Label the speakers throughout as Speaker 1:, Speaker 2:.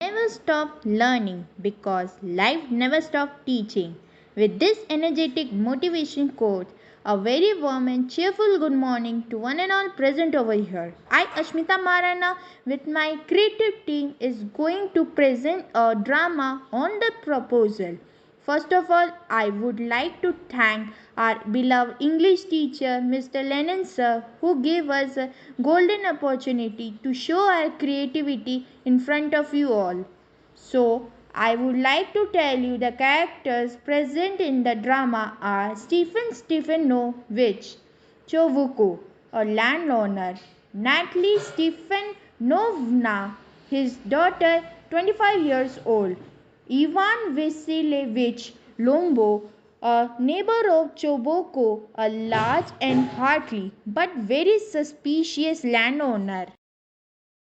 Speaker 1: Never stop learning because life never stops teaching. With this energetic motivation quote, a very warm and cheerful good morning to one and all present over here. I, Ashmita Marana, with my creative team, is going to present a drama on the proposal. First of all, I would like to thank our beloved English teacher, Mr. Lennon sir, who gave us a golden opportunity to show our creativity in front of you all. So, I would like to tell you the characters present in the drama are Stephen Stefanovich Chovuko, a landowner, Natalie Stefanovna, his daughter, 25 years old, Ivan Vasilievich Lombo, a neighbor of Choboko, a large and hearty but very suspicious landowner.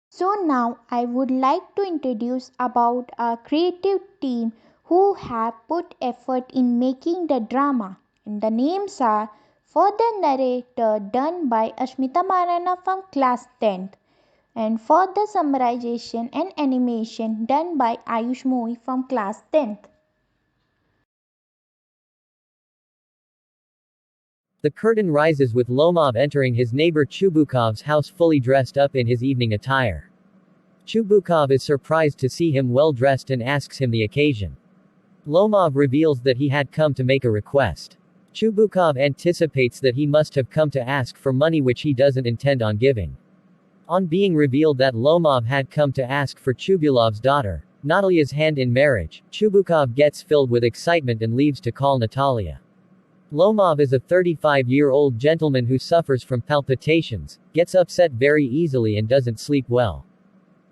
Speaker 1: So now I would like to introduce about our creative team who have put effort in making the drama. And the names are for the narrator done by Ashmita Marana from class 10th and for the summarization and animation done by AYUSH from class 10th.
Speaker 2: The curtain rises with Lomov entering his neighbor Chubukov's house fully dressed up in his evening attire. Chubukov is surprised to see him well dressed and asks him the occasion. Lomov reveals that he had come to make a request. Chubukov anticipates that he must have come to ask for money which he doesn't intend on giving. On being revealed that Lomov had come to ask for Chubulov's daughter, Natalia's hand in marriage, Chubukov gets filled with excitement and leaves to call Natalia. Lomov is a 35-year-old gentleman who suffers from palpitations, gets upset very easily and doesn't sleep well.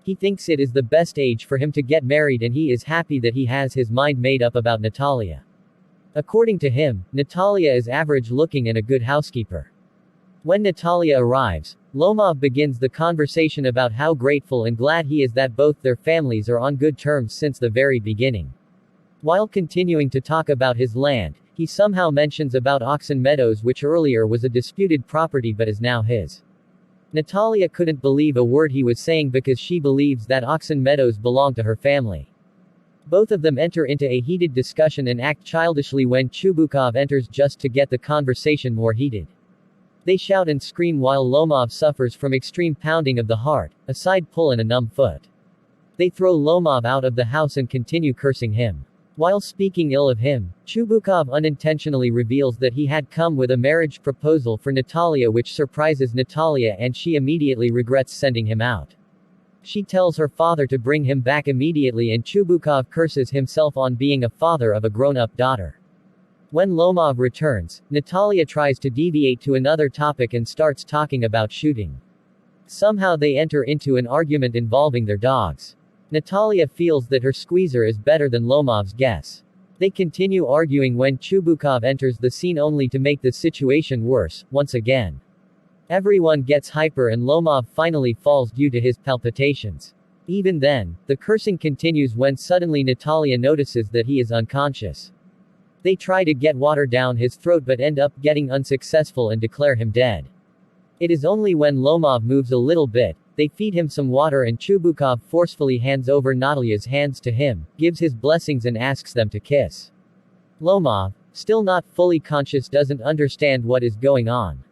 Speaker 2: He thinks it is the best age for him to get married and he is happy that he has his mind made up about Natalia. According to him, Natalia is average looking and a good housekeeper. When Natalia arrives, Lomov begins the conversation about how grateful and glad he is that both their families are on good terms since the very beginning. While continuing to talk about his land, he somehow mentions about Oxen Meadows which earlier was a disputed property but is now his. Natalia couldn't believe a word he was saying because she believes that Oxen Meadows belong to her family. Both of them enter into a heated discussion and act childishly when Chubukov enters just to get the conversation more heated. They shout and scream while Lomov suffers from extreme pounding of the heart, a side pull and a numb foot. They throw Lomov out of the house and continue cursing him. While speaking ill of him, Chubukov unintentionally reveals that he had come with a marriage proposal for Natalia which surprises Natalia and she immediately regrets sending him out. She tells her father to bring him back immediately and Chubukov curses himself on being a father of a grown-up daughter. When Lomov returns, Natalia tries to deviate to another topic and starts talking about shooting. Somehow they enter into an argument involving their dogs. Natalia feels that her squeezer is better than Lomov's guess. They continue arguing when Chubukov enters the scene only to make the situation worse, once again. Everyone gets hyper and Lomov finally falls due to his palpitations. Even then, the cursing continues when suddenly Natalia notices that he is unconscious. They try to get water down his throat but end up getting unsuccessful and declare him dead. It is only when Lomov moves a little bit, they feed him some water and Chubukov forcefully hands over Natalia's hands to him, gives his blessings and asks them to kiss. Lomov, still not fully conscious, doesn't understand what is going on.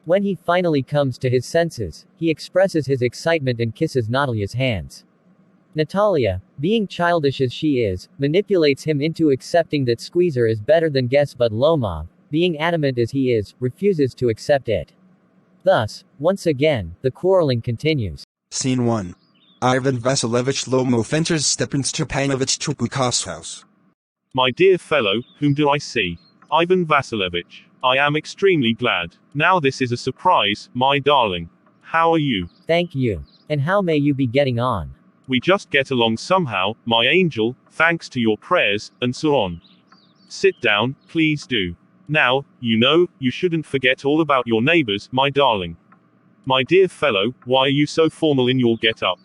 Speaker 2: When he finally comes to his senses, he expresses his excitement and kisses Natalia's hands. Natalia, being childish as she is, manipulates him into accepting that squeezer is better than guess but Lomov, being adamant as he is, refuses to accept it. Thus, once again, the quarreling continues.
Speaker 3: Scene 1. Ivan Vasilievich Lomov enters Steppens Stepanovich Chubukov's house.
Speaker 4: My dear fellow, whom do I see? Ivan Vasilievich. I am extremely glad. Now this is a surprise, my darling. How are you?
Speaker 2: Thank you. And how may you be getting on?
Speaker 4: We just get along somehow, my angel, thanks to your prayers, and so on. Sit down, please do. Now, you know, you shouldn't forget all about your neighbors, my darling. My dear fellow, why are you so formal in your get-up?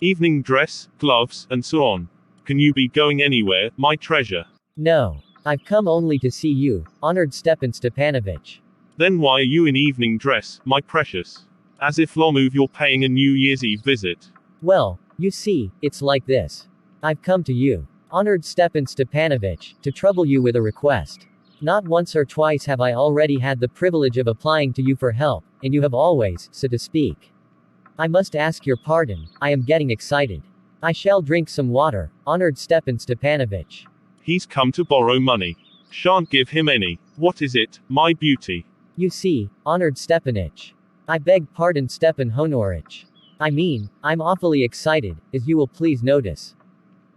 Speaker 4: Evening dress, gloves, and so on. Can you be going anywhere, my treasure?
Speaker 2: No. I've come only to see you, honored Stepan Stepanovich.
Speaker 4: Then why are you in evening dress, my precious? As if Lomov you're paying a New Year's Eve visit.
Speaker 2: Well, You see, it's like this. I've come to you, honored Stepan Stepanovich, to trouble you with a request. Not once or twice have I already had the privilege of applying to you for help, and you have always, so to speak. I must ask your pardon, I am getting excited. I shall drink some water, honored Stepan Stepanovich.
Speaker 4: He's come to borrow money. Shan't give him any. What is it, my beauty?
Speaker 2: You see, honored Stepanich. I beg pardon Stepan Honorich. I mean, I'm awfully excited, as you will please notice.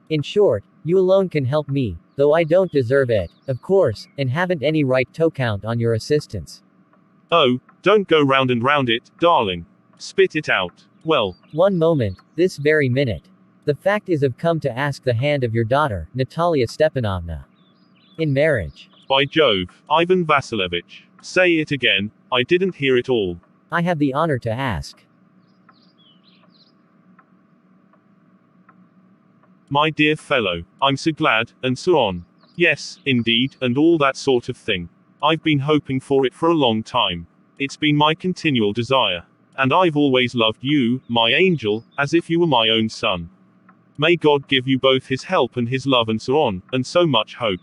Speaker 2: In short, you alone can help me, though I don't deserve it, of course, and haven't any right to count on your assistance.
Speaker 4: Oh, don't go round and round it, darling. Spit it out. Well,
Speaker 2: one moment, this very minute. The fact is I've come to ask the hand of your daughter, Natalia Stepanovna. In marriage.
Speaker 4: By Jove, Ivan Vasilievich. Say it again, I didn't hear it all.
Speaker 2: I have the honor to ask.
Speaker 4: My dear fellow, I'm so glad, and so on. Yes, indeed, and all that sort of thing. I've been hoping for it for a long time. It's been my continual desire. And I've always loved you, my angel, as if you were my own son. May God give you both his help and his love and so on, and so much hope.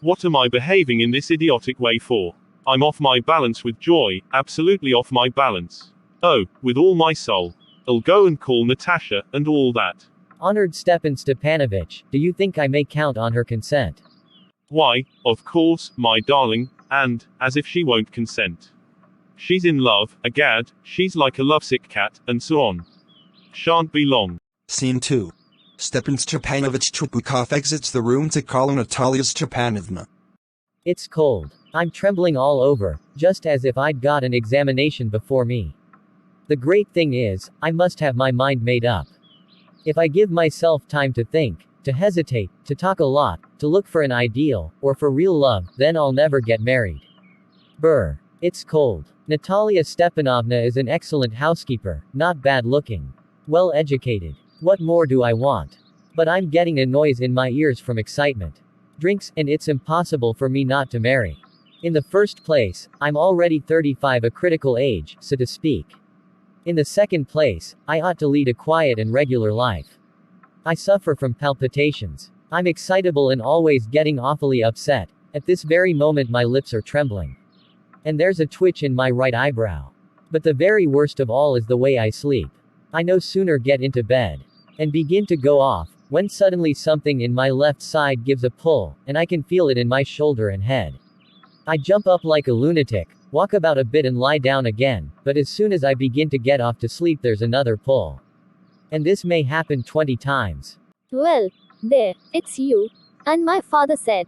Speaker 4: What am I behaving in this idiotic way for? I'm off my balance with joy, absolutely off my balance. Oh, with all my soul. I'll go and call Natasha, and all that.
Speaker 2: Honored Stepan Stepanovich, do you think I may count on her consent?
Speaker 4: Why, of course, my darling, and, as if she won't consent. She's in love, agad, she's like a lovesick cat, and so on. Shan't be long.
Speaker 3: Scene 2. Stepan Stepanovich Trepukov exits the room to call Natalia Stepanovna.
Speaker 2: It's cold. I'm trembling all over, just as if I'd got an examination before me. The great thing is, I must have my mind made up. If I give myself time to think, to hesitate, to talk a lot, to look for an ideal, or for real love, then I'll never get married. Brr. It's cold. Natalia Stepanovna is an excellent housekeeper, not bad looking. Well educated. What more do I want? But I'm getting a noise in my ears from excitement. Drinks, and it's impossible for me not to marry. In the first place, I'm already 35, a critical age, so to speak. In the second place, I ought to lead a quiet and regular life. I suffer from palpitations. I'm excitable and always getting awfully upset. At this very moment my lips are trembling. And there's a twitch in my right eyebrow. But the very worst of all is the way I sleep. I no sooner get into bed and begin to go off, when suddenly something in my left side gives a pull, and I can feel it in my shoulder and head. I jump up like a lunatic, walk about a bit and lie down again, but as soon as I begin to get off to sleep there's another pull. And this may happen 20 times.
Speaker 5: Well, there, it's you. And my father said,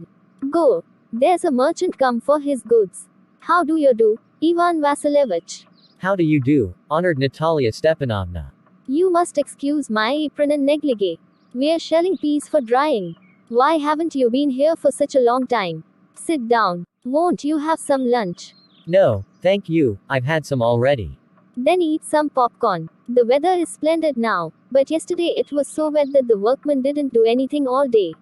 Speaker 5: go, there's a merchant come for his goods. How do you do, Ivan Vasilievich?
Speaker 2: How do you do, honored Natalia Stepanovna?
Speaker 5: You must excuse my apron and negligee. We're shelling peas for drying. Why haven't you been here for such a long time? Sit down. Won't you have some lunch?
Speaker 2: No, thank you, I've had some already.
Speaker 5: Then eat some popcorn. The weather is splendid now, but yesterday it was so wet that the workmen didn't do anything all day.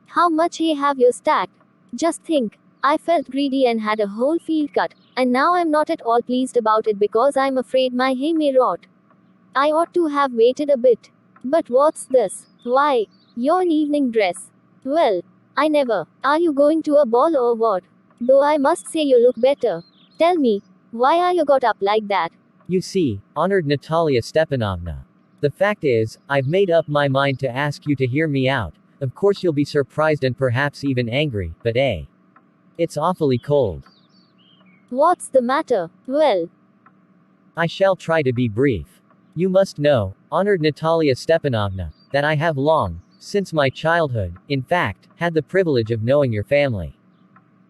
Speaker 5: How much hay have you stacked? Just think, I felt greedy and had a whole field cut, and now I'm not at all pleased about it because I'm afraid my hay may rot. I ought to have waited a bit. But what's this? Why, you're in evening dress. Well, I never. Are you going to a ball or what? Though I must say you look better. Tell me, why are you got up like that?
Speaker 2: You see, honored Natalia Stepanovna. The fact is, I've made up my mind to ask you to hear me out. Of course you'll be surprised and perhaps even angry, but it's awfully cold.
Speaker 5: What's the matter? Well,
Speaker 2: I shall try to be brief. You must know, honored Natalia Stepanovna, that I have long, since my childhood, in fact, had the privilege of knowing your family.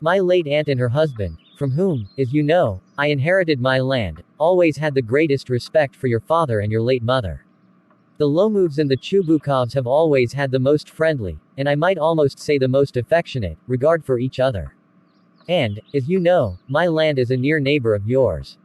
Speaker 2: My late aunt and her husband, from whom, as you know, I inherited my land, always had the greatest respect for your father and your late mother. The Lomovs and the Chubukovs have always had the most friendly, and I might almost say the most affectionate, regard for each other. And, as you know, my land is a near neighbor of yours.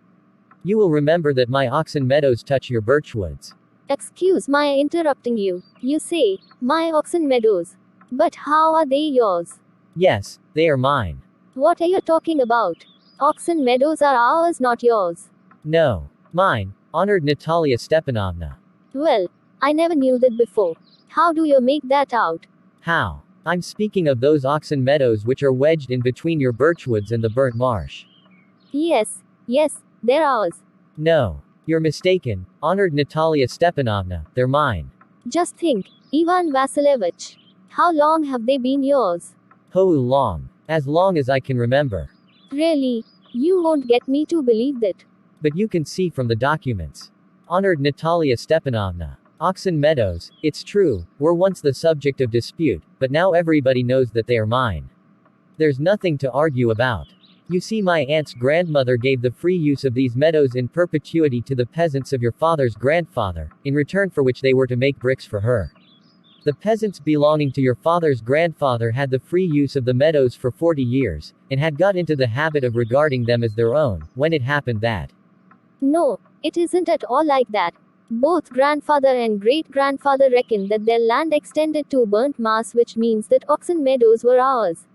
Speaker 2: You will remember that my oxen meadows touch your birchwoods.
Speaker 5: excuse my interrupting you. You say, my oxen meadows. But how are they yours?
Speaker 2: Yes, they are mine.
Speaker 5: What are you talking about? Oxen meadows are ours, not yours.
Speaker 2: No. Mine, honored Natalia Stepanovna.
Speaker 5: Well, I never knew that before. How do you make that out?
Speaker 2: How? I'm speaking of those oxen meadows which are wedged in between your birchwoods and the burnt marsh.
Speaker 5: Yes, they're ours.
Speaker 2: No. You're mistaken, honored Natalia Stepanovna, they're mine.
Speaker 5: Just think, Ivan Vasilievich. How long have they been yours?
Speaker 2: How long? As long as I can remember.
Speaker 5: Really? You won't get me to believe that.
Speaker 2: But you can see from the documents. Honored Natalia Stepanovna. Oxen meadows, it's true, were once the subject of dispute, but now everybody knows that they are mine. There's nothing to argue about. You see, my aunt's grandmother gave the free use of these meadows in perpetuity to the peasants of your father's grandfather, in return for which they were to make bricks for her. The peasants belonging to your father's grandfather had the free use of the meadows for 40 years, and had got into the habit of regarding them as their own, when it happened that.
Speaker 5: No, it isn't at all like that. Both grandfather and great-grandfather reckoned that their land extended to burnt marsh, which means that oxen meadows were ours.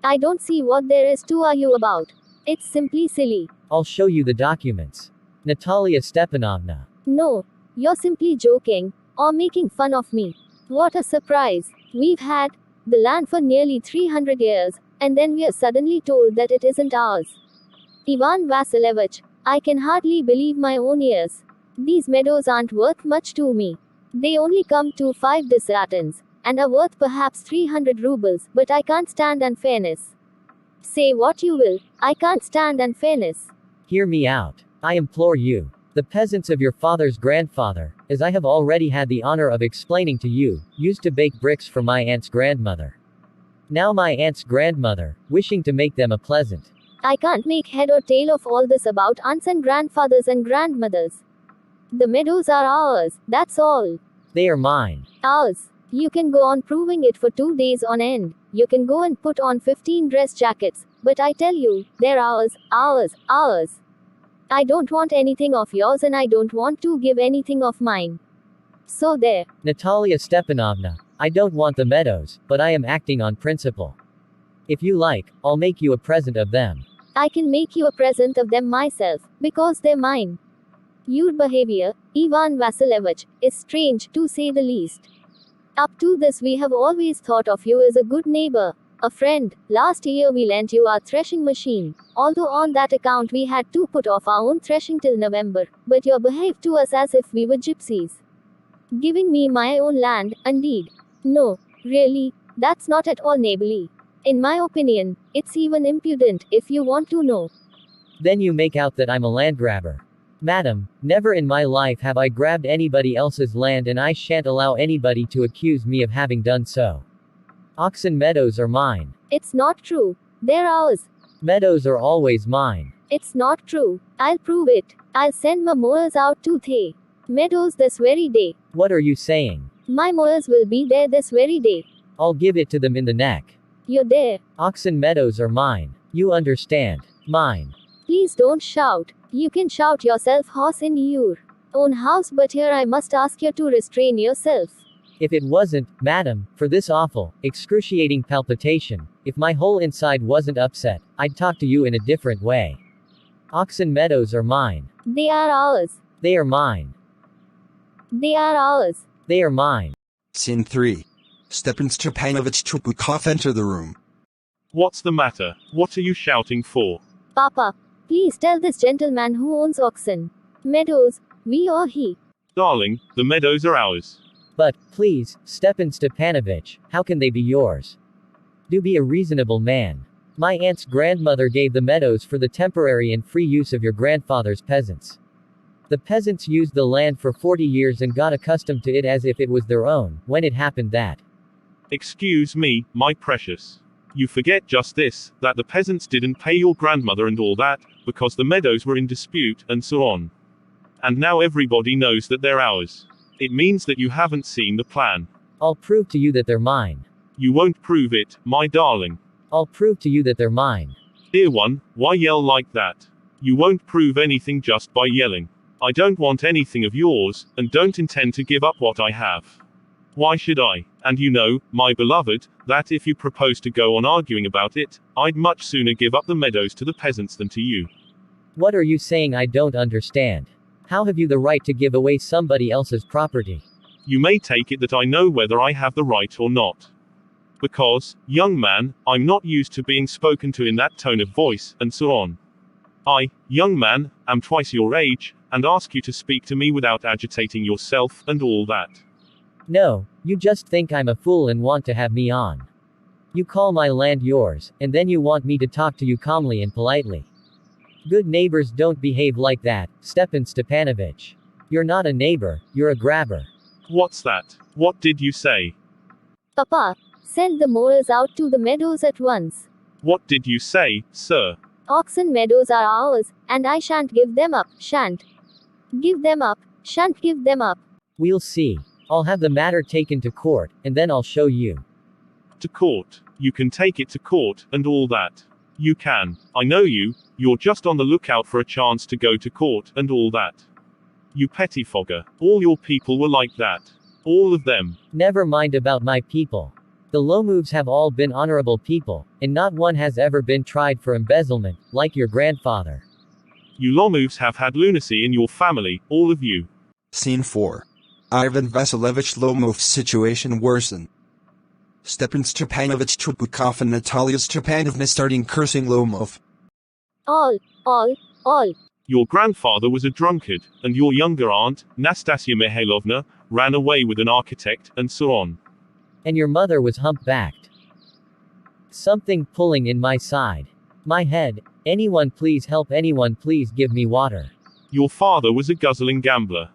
Speaker 5: I don't see what there is to argue about. It's simply silly.
Speaker 2: I'll show you the documents. Natalia Stepanovna.
Speaker 5: No, you're simply joking, or making fun of me. What a surprise. We've had the land for nearly 300 years, and then we are suddenly told that it isn't ours. Ivan Vasilievich, I can hardly believe my own ears. These meadows aren't worth much to me. They only come to 5 desatins, and are worth perhaps 300 rubles, but I can't stand unfairness. Say what you will, I can't stand unfairness.
Speaker 2: Hear me out. I implore you. The peasants of your father's grandfather, as I have already had the honor of explaining to you, used to bake bricks for my aunt's grandmother. Now my aunt's grandmother, wishing to make them a pleasant.
Speaker 5: I can't make head or tail of all this about aunts and grandfathers and grandmothers. The meadows are ours, that's all.
Speaker 2: They are mine.
Speaker 5: Ours. You can go on proving it for 2 days on end. You can go and put on 15 dress jackets, but I tell you, they're ours, ours, ours. I don't want anything of yours, and I don't want to give anything of mine. So there.
Speaker 2: Natalia Stepanovna, I don't want the meadows, but I am acting on principle. If you like, I'll make you a present of them.
Speaker 5: I can make you a present of them myself, because they're mine. Your behavior, Ivan Vasilievich, is strange, to say the least. Up to this we have always thought of you as a good neighbor, a friend. Last year we lent you our threshing machine, although on that account we had to put off our own threshing till November, but you behaved to us as if we were gypsies. Giving me my own land, indeed. No, really, that's not at all neighborly. In my opinion, it's even impudent, if you want to know.
Speaker 2: Then you make out that I'm a land grabber. Madam, never in my life have I grabbed anybody else's land, and I shan't allow anybody to accuse me of having done so. Oxen meadows are mine.
Speaker 5: It's not true. They're ours.
Speaker 2: Meadows are always mine.
Speaker 5: It's not true. I'll prove it. I'll send my mowers out to the meadows this very day.
Speaker 2: What are you saying?
Speaker 5: My mowers will be there this very day.
Speaker 2: I'll give it to them in the neck.
Speaker 5: You're there.
Speaker 2: Oxen meadows are mine. You understand. Mine.
Speaker 5: Please don't shout. You can shout yourself hoarse in your own house, but here I must ask you to restrain yourself.
Speaker 2: If it wasn't, madam, for this awful, excruciating palpitation, if my whole inside wasn't upset, I'd talk to you in a different way. Oxen meadows are mine.
Speaker 5: They are ours.
Speaker 2: They are mine.
Speaker 5: They are ours.
Speaker 2: They are mine.
Speaker 3: Scene 3. Steppens Stepanovich Chupukov enter the room.
Speaker 4: What's the matter? What are you shouting for?
Speaker 5: Papa, please tell this gentleman who owns oxen meadows, we or he.
Speaker 4: Darling, the meadows are ours.
Speaker 2: But, please, Stepan Stepanovich, how can they be yours? Do be a reasonable man. My aunt's grandmother gave the meadows for the temporary and free use of your grandfather's peasants. The peasants used the land for 40 years and got accustomed to it as if it was their own, when it happened that.
Speaker 4: Excuse me, my precious. You forget just this, that the peasants didn't pay your grandmother and all that, because the meadows were in dispute, and so on. And now everybody knows that they're ours. It means that you haven't seen the plan.
Speaker 2: I'll prove to you that they're mine.
Speaker 4: You won't prove it, my darling.
Speaker 2: I'll prove to you that they're mine.
Speaker 4: Dear one, why yell like that? You won't prove anything just by yelling. I don't want anything of yours, and don't intend to give up what I have. Why should I? And you know, my beloved, that if you propose to go on arguing about it, I'd much sooner give up the meadows to the peasants than to you.
Speaker 2: What are you saying? I don't understand. How have you the right to give away somebody else's property?
Speaker 4: You may take it that I know whether I have the right or not. Because, young man, I'm not used to being spoken to in that tone of voice, and so on. I, young man, am twice your age, and ask you to speak to me without agitating yourself, and all that.
Speaker 2: No, you just think I'm a fool and want to have me on. You call my land yours, and then you want me to talk to you calmly and politely. Good neighbors don't behave like that, Stepan Stepanovich. You're not a neighbor, you're a grabber.
Speaker 4: What's that? What did you say?
Speaker 5: Papa, send the mowers out to the meadows at once.
Speaker 4: What did you say, sir?
Speaker 5: Oxen meadows are ours, and I shan't give them up, shan't give them up, shan't give them up.
Speaker 2: We'll see. I'll have the matter taken to court, and then I'll show you.
Speaker 4: To court. You can take it to court, and all that. You can. I know you, you're just on the lookout for a chance to go to court, and all that. You pettifogger. All your people were like that. All of them.
Speaker 2: Never mind about my people. The Lomovs have all been honorable people, and not one has ever been tried for embezzlement, like your grandfather.
Speaker 4: You Lomovs have had lunacy in your family, all of you.
Speaker 3: Scene 4. Ivan Vasilievich Lomov's situation worsened. Stepan Stepanovich Chupukov and Natalia Stepanovna starting cursing Lomov.
Speaker 5: All.
Speaker 4: Your grandfather was a drunkard, and your younger aunt, Nastasia Mihailovna, ran away with an architect, and so on.
Speaker 2: And your mother was humpbacked. Something pulling in my side. My head. Anyone please help, anyone please give me water.
Speaker 4: Your father was a guzzling gambler.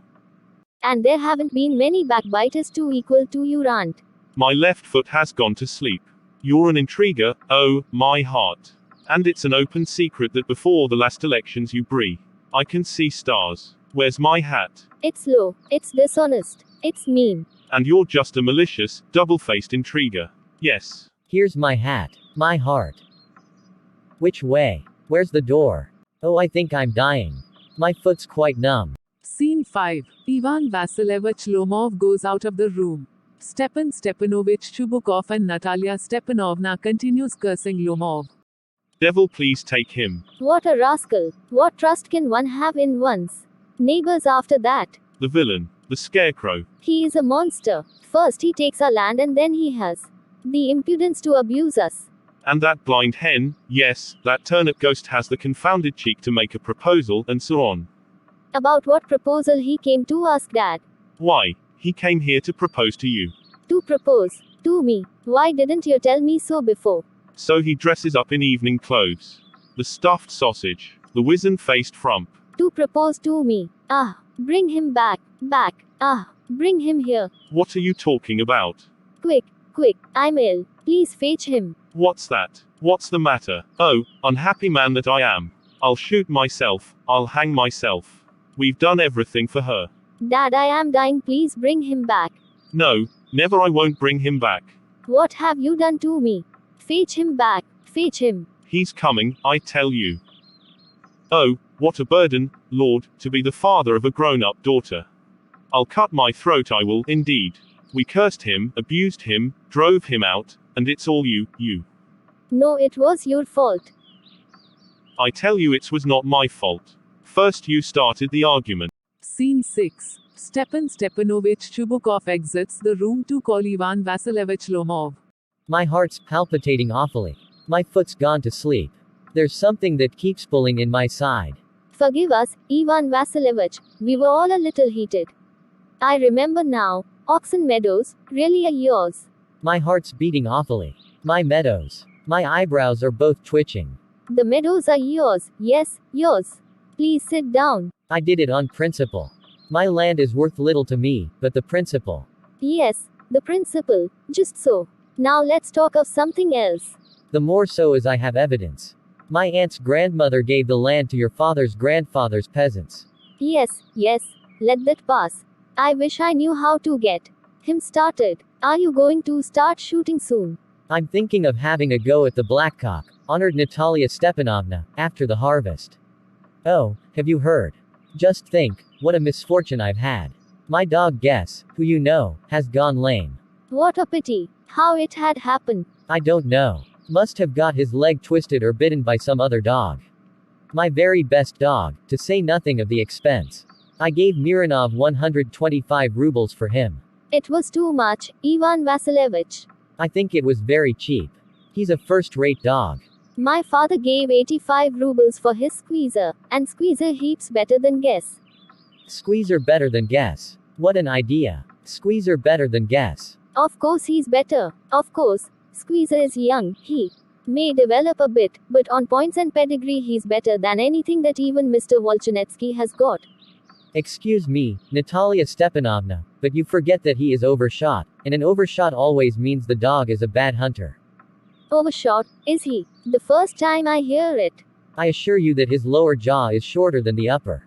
Speaker 5: And there haven't been many backbiters to equal to your aunt.
Speaker 4: My left foot has gone to sleep. You're an intriguer, oh, my heart. And it's an open secret that before the last elections you brie. I can see stars. Where's my hat?
Speaker 5: It's low, it's dishonest, it's mean.
Speaker 4: And you're just a malicious, double-faced intriguer. Yes.
Speaker 2: Here's my hat. My heart. Which way? Where's the door? Oh, I think I'm dying. My foot's quite numb.
Speaker 6: Scene 5. Ivan Vasilievich Lomov goes out of the room. Stepan Stepanovich Chubukov and Natalia Stepanovna continues cursing Lomov.
Speaker 4: Devil please take him.
Speaker 5: What a rascal. What trust can one have in one's neighbors after that?
Speaker 4: The villain. The scarecrow.
Speaker 5: He is a monster. First he takes our land and then he has the impudence to abuse us.
Speaker 4: And that blind hen, yes, that turnip ghost has the confounded cheek to make a proposal, and so on.
Speaker 5: About what proposal he came to ask, Dad?
Speaker 4: Why, he came here to propose to you.
Speaker 5: To propose? To me? Why didn't you tell me so before?
Speaker 4: So he dresses up in evening clothes. The stuffed sausage. The wizen-faced frump.
Speaker 5: To propose to me. Ah, bring him back. Back. Ah, bring him here.
Speaker 4: What are you talking about?
Speaker 5: Quick, I'm ill. Please fetch him.
Speaker 4: What's that? What's the matter? Oh, unhappy man that I am. I'll shoot myself. I'll hang myself. We've done everything for her.
Speaker 5: Dad, I am dying. Please bring him back.
Speaker 4: No, never, I won't bring him back.
Speaker 5: What have you done to me? Fetch him back. Fetch him.
Speaker 4: He's coming, I tell you. Oh, what a burden, Lord, to be the father of a grown-up daughter. I'll cut my throat, I will, indeed. We cursed him, abused him, drove him out, and it's all you.
Speaker 5: No, it was your fault.
Speaker 4: I tell you it was not my fault. First you started the argument.
Speaker 6: Scene 6. Stepan Stepanovich Chubukov exits the room to call Ivan Vasilievich Lomov.
Speaker 2: My heart's palpitating awfully. My foot's gone to sleep. There's something that keeps pulling in my side.
Speaker 5: Forgive us, Ivan Vasilievich. We were all a little heated. I remember now. Oxen meadows, really are yours.
Speaker 2: My heart's beating awfully. My meadows. My eyebrows are both twitching.
Speaker 5: The meadows are yours, yes, yours. Please sit down.
Speaker 2: I did it on principle. My land is worth little to me, but the principle.
Speaker 5: Yes, the principle, just so. Now let's talk of something else.
Speaker 2: The more so as I have evidence. My aunt's grandmother gave the land to your father's grandfather's peasants.
Speaker 5: Yes, let that pass. I wish I knew how to get him started. Are you going to start shooting soon?
Speaker 2: I'm thinking of having a go at the blackcock, honored Natalia Stepanovna, after the harvest. Oh, have you heard? Just think, what a misfortune I've had. My dog Guess, who you know, has gone lame.
Speaker 5: What a pity. How it had happened.
Speaker 2: I don't know. Must have got his leg twisted or bitten by some other dog. My very best dog, to say nothing of the expense. I gave Mironov 125 rubles for him.
Speaker 5: It was too much, Ivan Vasilievich.
Speaker 2: I think it was very cheap. He's a first-rate dog.
Speaker 5: My father gave 85 rubles for his squeezer, and squeezer heaps better than guess.
Speaker 2: Squeezer better than guess. What an idea. Squeezer better than guess.
Speaker 5: Of course he's better. Of course. Squeezer is young, he may develop a bit, but on points and pedigree he's better than anything that even Mr. Volchanetsky has got.
Speaker 2: Excuse me, Natalia Stepanovna, but you forget that he is overshot, and an overshot always means the dog is a bad hunter.
Speaker 5: Overshot, is he? The first time I hear it.
Speaker 2: I assure you that his lower jaw is shorter than the upper.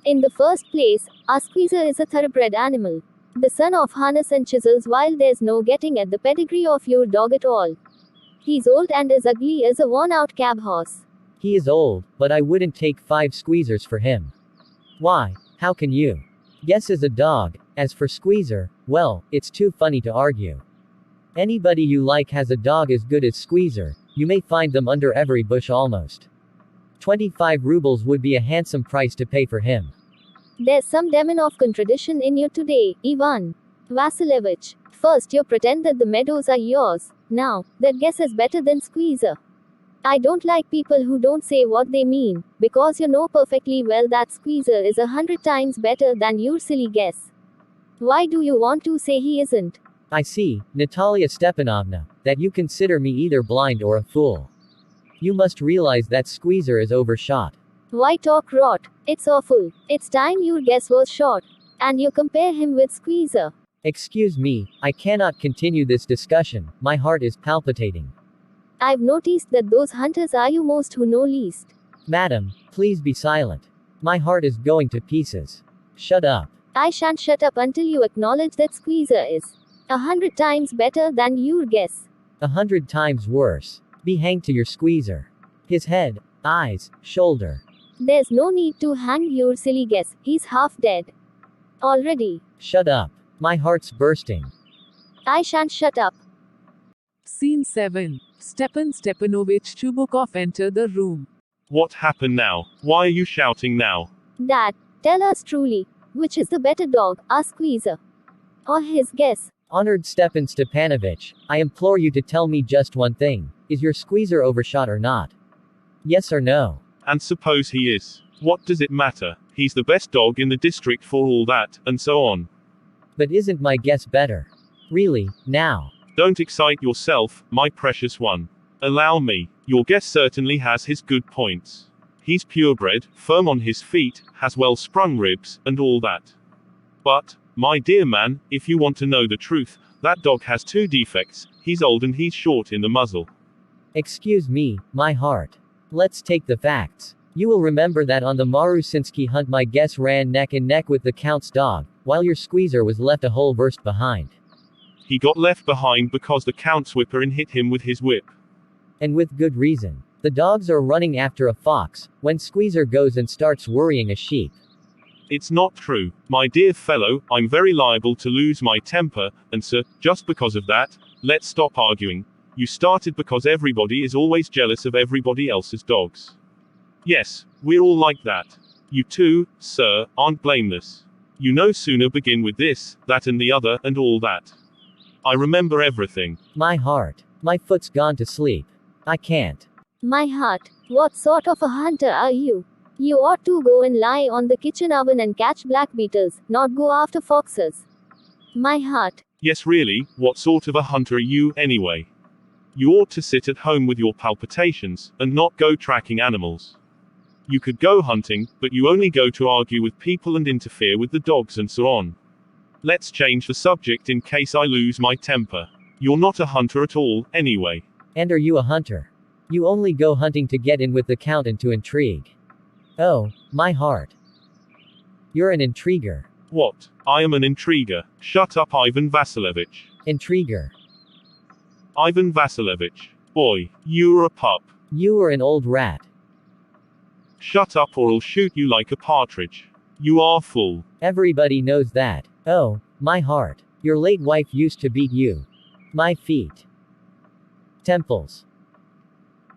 Speaker 5: In the first place, our squeezer is a thoroughbred animal. The son of harness and chisels, while there's no getting at the pedigree of your dog at all. He's old and as ugly as a worn-out cab horse.
Speaker 2: He is old, but I wouldn't take 5 squeezers for him. Why? How can you? Guess is a dog. As for squeezer, well, it's too funny to argue. Anybody you like has a dog as good as squeezer. You may find them under every bush almost. 25 rubles would be a handsome price to pay for him.
Speaker 5: There's some demon of contradiction in you today, Ivan Vasilievich. First you pretend that the meadows are yours. Now, that guess is better than squeezer. I don't like people who don't say what they mean, because you know perfectly well that squeezer is 100 times better than your silly guess. Why do you want to say he isn't?
Speaker 2: I see, Natalia Stepanovna, that you consider me either blind or a fool. You must realize that squeezer is overshot.
Speaker 5: Why talk rot? It's awful. It's time your guess was short. And you compare him with squeezer.
Speaker 2: Excuse me, I cannot continue this discussion, my heart is palpitating.
Speaker 5: I've noticed that those hunters are you most who know least.
Speaker 2: Madam, please be silent. My heart is going to pieces. Shut up.
Speaker 5: I shan't shut up until you acknowledge that squeezer is 100 times better than your guess.
Speaker 2: 100 times worse. Be hanged to your squeezer. His head, eyes, shoulder.
Speaker 5: There's no need to hang your silly guess, he's half dead. Already.
Speaker 2: Shut up. My heart's bursting.
Speaker 5: I shan't shut up.
Speaker 6: Scene 7. Stepanovich Chubukov enter the room.
Speaker 4: What happened now? Why are you shouting now?
Speaker 5: Dad, tell us truly, which is the better dog, our squeezer? Or his guess?
Speaker 2: Honored Stepanovich, I implore you to tell me just one thing. Is your squeezer overshot or not? Yes or no?
Speaker 4: And suppose he is. What does it matter? He's the best dog in the district for all that, and so on.
Speaker 2: But isn't my guess better? Really, now?
Speaker 4: Don't excite yourself, my precious one. Allow me. Your guess certainly has his good points. He's purebred, firm on his feet, has well-sprung ribs, and all that. But, my dear man, if you want to know the truth, that dog has 2 defects. He's old and he's short in the muzzle.
Speaker 2: Excuse me, my heart. Let's take the facts. You will remember that on the Marusinsky hunt my guess ran neck and neck with the Count's dog, while your squeezer was left a whole verst behind.
Speaker 4: He got left behind because the Count's whipper hit him with his whip.
Speaker 2: And with good reason. The dogs are running after a fox, when squeezer goes and starts worrying a sheep.
Speaker 4: It's not true, my dear fellow, I'm very liable to lose my temper, and sir, just because of that, let's stop arguing. You started because everybody is always jealous of everybody else's dogs. Yes, we're all like that. You too, sir, aren't blameless. You no sooner begin with this, that and the other, and all that. I remember everything.
Speaker 2: My heart. My foot's gone to sleep. I can't.
Speaker 5: My heart, what sort of a hunter are you? You ought to go and lie on the kitchen oven and catch black beetles, not go after foxes. My heart.
Speaker 4: Yes, really, what sort of a hunter are you, anyway? You ought to sit at home with your palpitations, and not go tracking animals. You could go hunting, but you only go to argue with people and interfere with the dogs and so on. Let's change the subject in case I lose my temper. You're not a hunter at all, anyway.
Speaker 2: And are you a hunter? You only go hunting to get in with the Count and to intrigue. Oh, my heart. You're an intriguer.
Speaker 4: What? I am an intriguer. Shut up, Ivan Vasilievich.
Speaker 2: Intriguer.
Speaker 4: Ivan Vasilievich. Boy, you're a pup.
Speaker 2: You are an old rat.
Speaker 4: Shut up or I'll shoot you like a partridge. You are full.
Speaker 2: Everybody knows that. Oh, my heart. Your late wife used to beat you. My feet. Temples.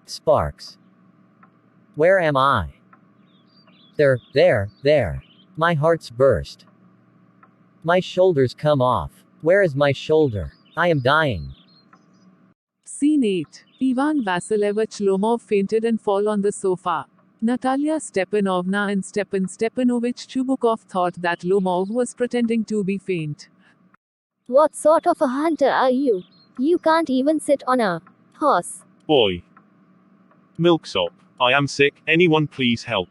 Speaker 2: Sparks. Where am I? There. My heart's burst. My shoulders come off. Where is my shoulder? I am dying.
Speaker 6: Scene 8. Ivan Vasilievich Lomov fainted and fall on the sofa. Natalia Stepanovna and Stepan Stepanovich Chubukov thought that Lomov was pretending to be faint.
Speaker 5: What sort of a hunter are you? You can't even sit on a horse.
Speaker 4: Boy. Milksop. I am sick, anyone please help.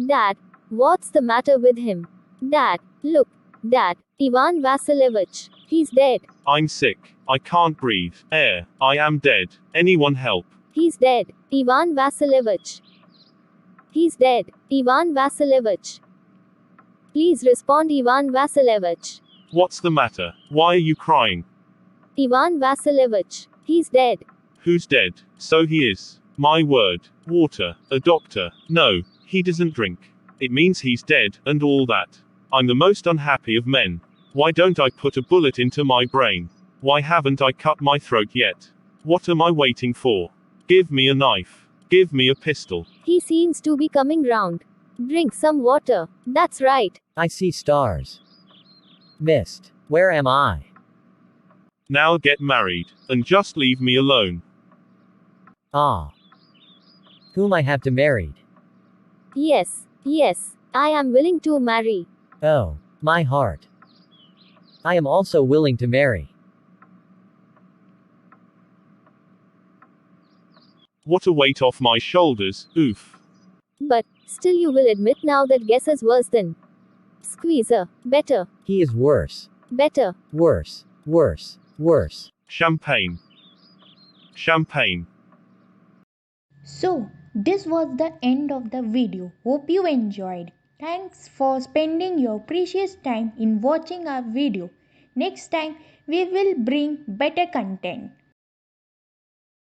Speaker 5: Dad, what's the matter with him? Dad, look. Dad, Ivan Vasilievich. He's dead.
Speaker 4: I'm sick. I can't breathe. Air. I am dead. Anyone help.
Speaker 5: He's dead. Ivan Vasilievich. He's dead. Ivan Vasilievich. Please respond, Ivan Vasilievich.
Speaker 4: What's the matter? Why are you crying?
Speaker 5: Ivan Vasilievich. He's dead.
Speaker 4: Who's dead? So he is. My word. Water. A doctor. No. He doesn't drink. It means he's dead, and all that. I'm the most unhappy of men. Why don't I put a bullet into my brain? Why haven't I cut my throat yet? What am I waiting for? Give me a knife. Give me a pistol.
Speaker 5: He seems to be coming round. Drink some water. That's right.
Speaker 2: I see stars. Mist. Where am I?
Speaker 4: Now get married, and just leave me alone.
Speaker 2: Ah. Whom I have to marry?
Speaker 5: Yes, yes. I am willing to marry.
Speaker 2: Oh, my heart. I am also willing to marry.
Speaker 4: What a weight off my shoulders, oof.
Speaker 5: But, still you will admit now that guess is worse than squeezer. Better.
Speaker 2: He is worse.
Speaker 5: Better.
Speaker 2: Worse. Worse. Worse.
Speaker 4: Champagne. Champagne.
Speaker 1: So, this was the end of the video. Hope you enjoyed. Thanks for spending your precious time in watching our video. Next time, we will bring better content.